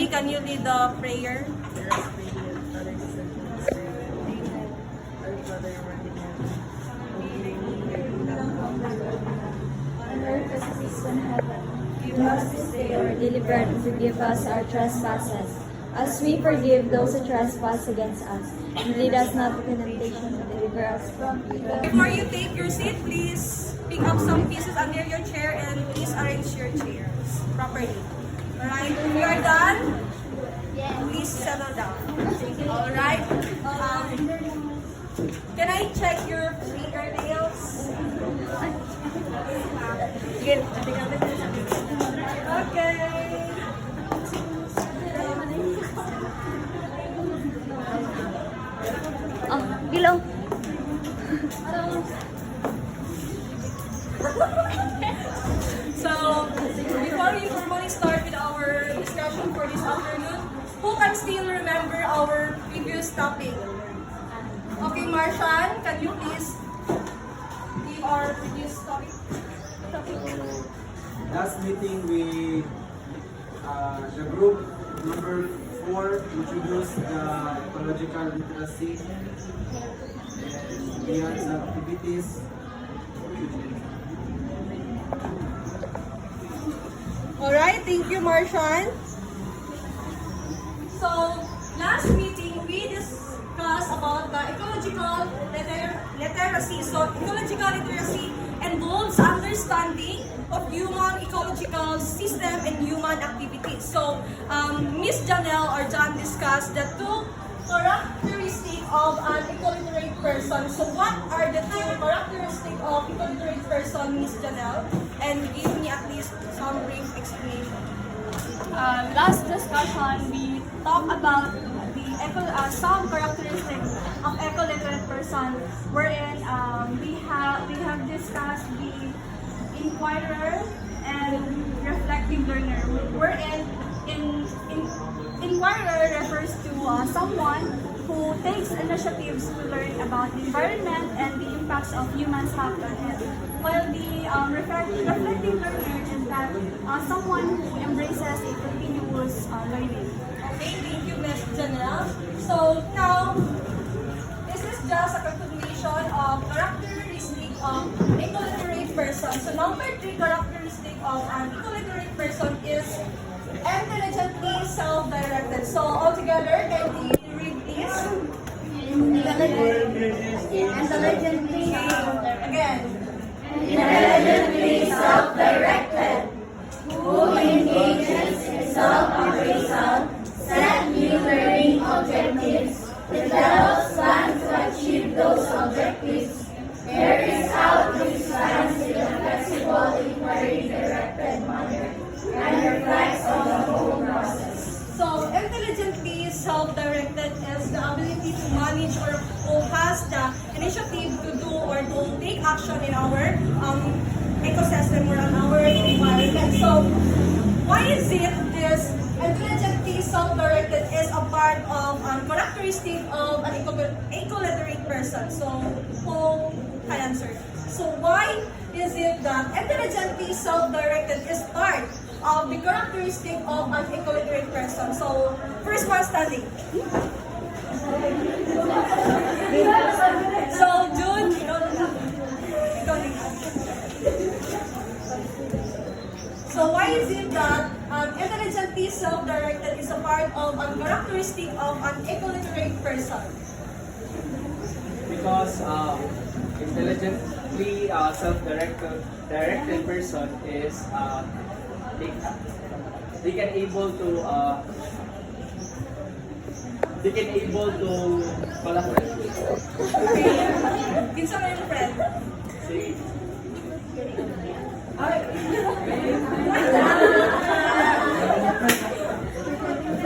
Lee, can you lead the prayer? On earth as it is in heaven, give us this day our daily bread, and forgive us our trespasses, as we forgive those who trespass against us. And lead us not into temptation, but deliver us from evil. Before you take your seat, please pick up some pieces under your chair and please arrange your chairs properly. Alright, if you are done, please settle down. Alright? Can I check your fingernails? Okay. Oh, below. So, before we formally start with our discussion for this afternoon, who can still remember our previous topic? Okay, Marshan, can you please give our previous topic? Last meeting, the group number 4 introduced the ecological literacy and we had some activities. Alright, thank you, Marshan. So, last meeting, we discussed about the ecological literacy. So, ecological literacy involves understanding of human ecological system and human activities. So, Miss Janelle or John discussed the two characteristics of an ecoliterate person. So, what are the two characteristics of ecoliterate person, Miss Janelle? And give me at least some brief explanation. Last discussion, we talked about some characteristics of eco-literate person, wherein we have discussed the inquirer and reflective learner. Wherein inquirer refers to someone who takes initiatives to learn about the environment and the impacts of humans have on it. While the reflective learner is that someone who embraces a continuous learning. Okay, thank you, Ms. Janelle. So now, this is just a continuation of characteristic of ecoliterate person. So number 3 characteristic of an ecoliterate person is intelligently self-directed. So altogether, can we read this? Intelligently Again. Intelligently self-directed, who engages in self-appraisal, set new learning objectives, develops plans to achieve those objectives, carries out these plans in a flexible, inquiry-directed manner, and reflects on the whole process. So, intelligently self-directed is the ability to manage or who has the initiative to do or to take action in our ecosystem or on our environment. So, why is it this intelligently self-directed is a part of characteristic of an ecoliterate person? So, who can answer? So, why is it that intelligently self-directed is part of the characteristic of an ecoliterate person? So, first one standing. So, June, so why is it that intelligently self-directed is a part of a characteristic of an ecoliterate person? Because intelligently self-directed person is they can able to collaborate. Kinsa mo yung friend? See?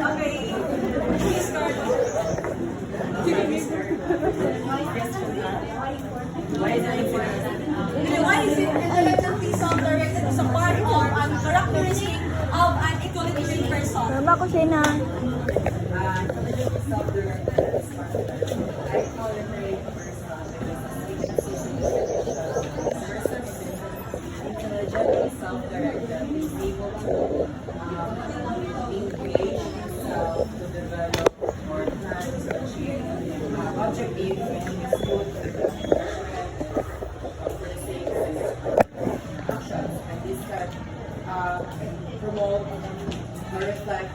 Okay. Please, Carlos. Why is it important? Why is it intelligently self-directed is a part of a characteristic of an ecoliterate person? Mama ko siya na. Intelligently self-directed is able to think creations to develop more plans to achieve objective which is good for the sake of actions, and this can promote or reflect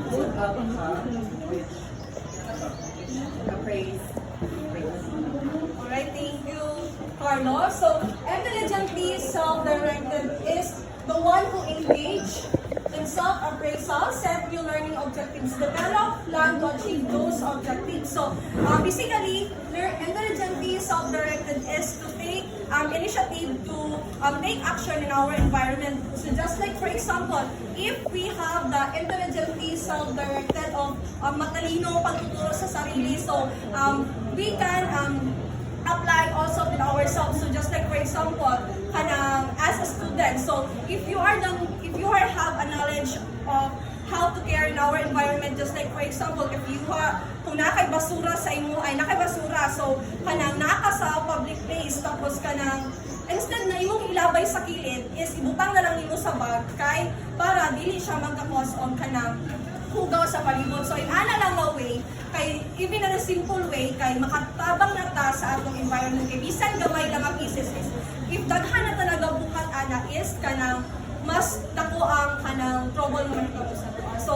good outcome which appraise. Alright, thank you, Carlos. So, intelligently self-directed is the one who engage in self-appraisal, set new learning objectives, develop, plan to achieve those objectives. So, basically, intelligently self-directed is to take initiative to take action in our environment. So, just like for example, if we have the intelligently self-directed of matalino pagtuturo sa sarili, so we can apply also with ourselves. So just like for example, as a student, so if you have a knowledge of how to care in our environment, just like for example, if you kung nakay basura sa imo ay nakay basura, so naka sa public place, tapos instead na imong ilabay sa kilid is ibutang na lang nimo sa bag kay para dili siya magka-cause on hugaw sa palibot. So in ana lang nga way, kay even in a simple way, kay makatabang na ta sa atong environment, kay bisan gamay lang ang pieces is if daghan na talaga bukat ana is mas dako ang trouble mo nito sa to. So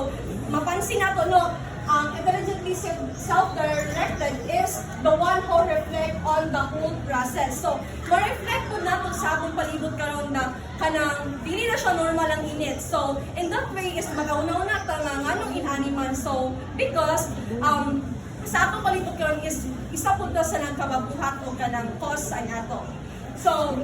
mapansin nato no, ang intelligently self-directed is the one who reflect on the whole process. So, ma-reflect po nato sa akong palibot karon na dili na siya normal ang init. So, in that way is magauna-una ta nga nganong inaniman. So, because sa akong palibot karon is isa po to sa nagkababuhat o cause sa nato. So,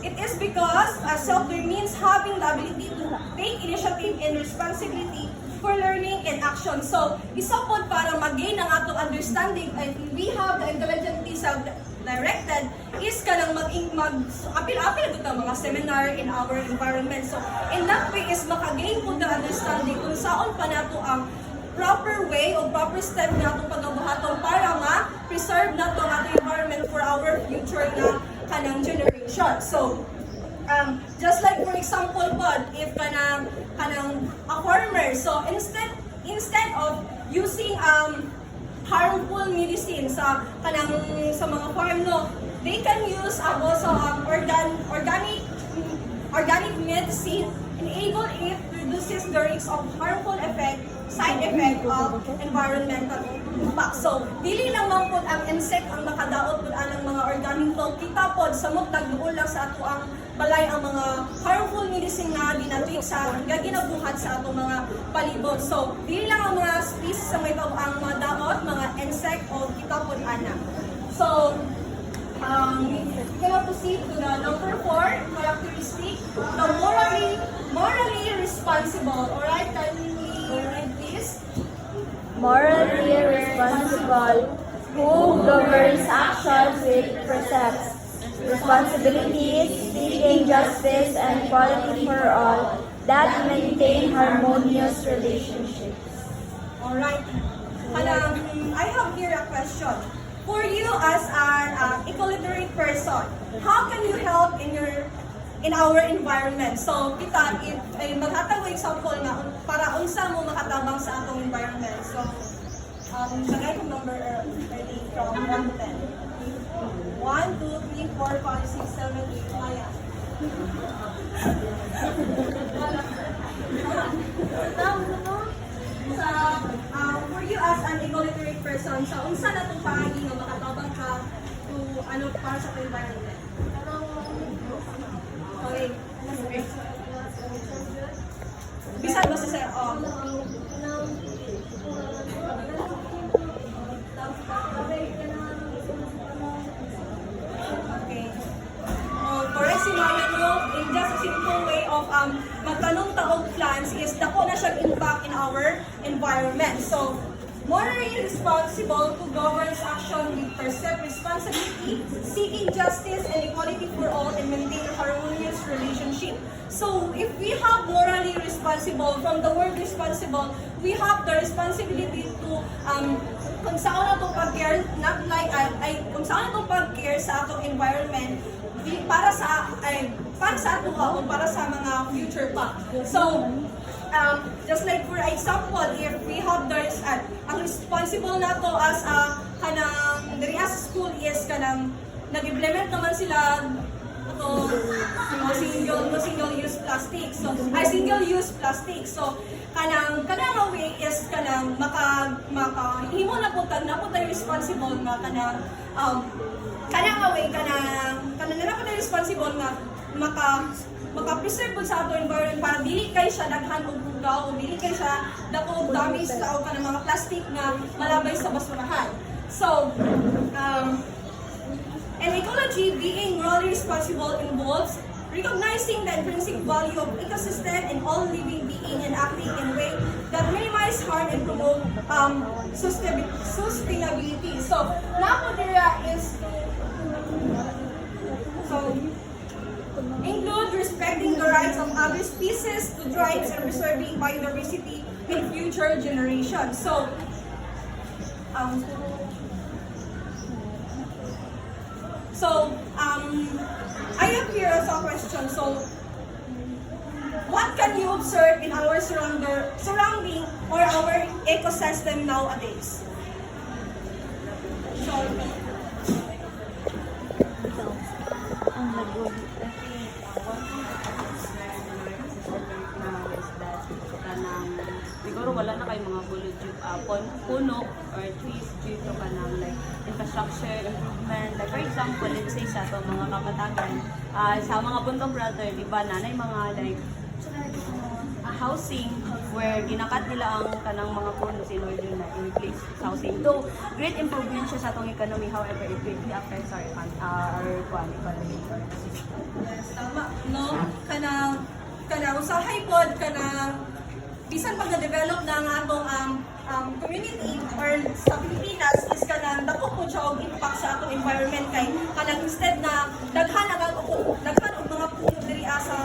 it is because self-care means having the ability to take initiative and responsibility for learning and action. So, isa po para mag-gain ang atong understanding and we have the intelligently self-directed is mag-apil-apil ito mga seminar in our environment. So, in that way is maka-gain po the understanding kung saan pa nato ang proper way o proper step na itong pagkabuhaton para ma-preserve na ito ang ating environment for our future na generation. So, just like for example po, if a farmer, so instead of using harmful medicine sa mga farm no, they can use also organic medicine, enable it reduces the risk of harmful side effect of environmental impact. So, dili lang man po ang insect ang makadaot po ang mga organic to. Kita po, samot nagduol lang sa ato ang balay ang mga harmful medicine nga ginatwik sa ginabuhat sa ato mga palibot. So, dili lang ang mga species sa may ang mga daot, mga insect o kita po ana. So, gonna proceed to the number 4 characteristic, the morally responsible. Alright, can we read this? Morally responsible, who governs actions with precepts, responsibilities, seeking justice and equality for all, that maintain harmonious relationships. Alright. I have here a question. For you as an equaliterate person, how can you help in our environment? So, kita, maghatag ko example na para unsa mo makatabang sa atong environment. So, lagay kong number ready from 1 to 10. 1, 2, 3, 4, 5, 6, 7, 8, maya. For you as an equaliterate person, sa unsa na itong pahagi nga makatabang ka to para sa environment? Okay. Bisan ba sa sir? Okay. Correct si Maya no, in just a simple way of magtanong taog plans is dako na siya impact in our environment. So, morally responsible who governs action with perceived responsibility, seeking justice and equality for all, and maintain a harmonious relationship. So, if we have morally responsible, from the word responsible, we have the responsibility to kung saan na itong pag-care, not like, kung saan na itong pag-care sa atong environment, para sa ato o para sa mga future pa. So, just like for example, if we have ang responsible na to as kanang diri as school is kanang nag-implement naman sila to single use plastic. So single use plastic. So kanang way is kanang himo na po tayo responsible nga kanang way na po tayo responsible nga maka-preserve po sa ato environment para dili kay siya daghan og bugaw o dili kay siya dako og damage sa og kanang mga plastic nga malabay sa basurahan. So and ecology being morally responsible involves recognizing the intrinsic value of ecosystem and all living being and acting in a way that minimize harm and promote sustainability. So, include respecting the rights of other species, good rights, and preserving biodiversity in future generations. So, I have here as a question. So, what can you observe in our surrounding or our ecosystem nowadays? So, Ang lagot. Siguro wala na kay mga puno or trees due to kanang like infrastructure improvement. Like for example, let's say sa to mga kapatagan, sa mga buntong brother, di ba, nanay mga like housing where ginakat nila ang kanang mga puno in order na in-replace sa housing. Though, great improvement siya sa atong economy, however, it greatly affects our economy. yes, tama, no? Kanang usahay pod, kanang bisan pag na-develop na ang atong community or sa Pilipinas is kanang dako po siya og impact sa atong environment kay kanang instead na daghan og mga puno diri sa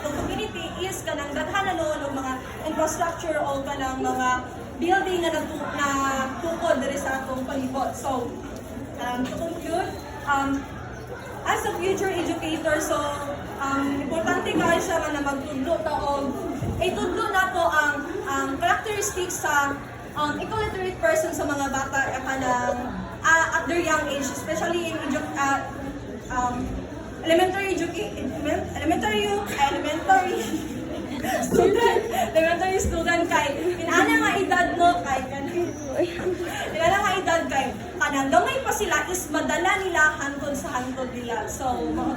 atong community is kanang daghan na noon og mga infrastructure o kanang mga building na tukod diri sa atong palibot. So, to conclude, as a future educator, so importante kayo siya nga na magtudlo ta og itudlo na to ang characteristics sa eco-literate person sa mga bata kanang at their young age, especially in elementary student kay inana nga edad no kay inana nga edad kay kanang gamay pa sila is madala nila hantod sa hantod nila. So mga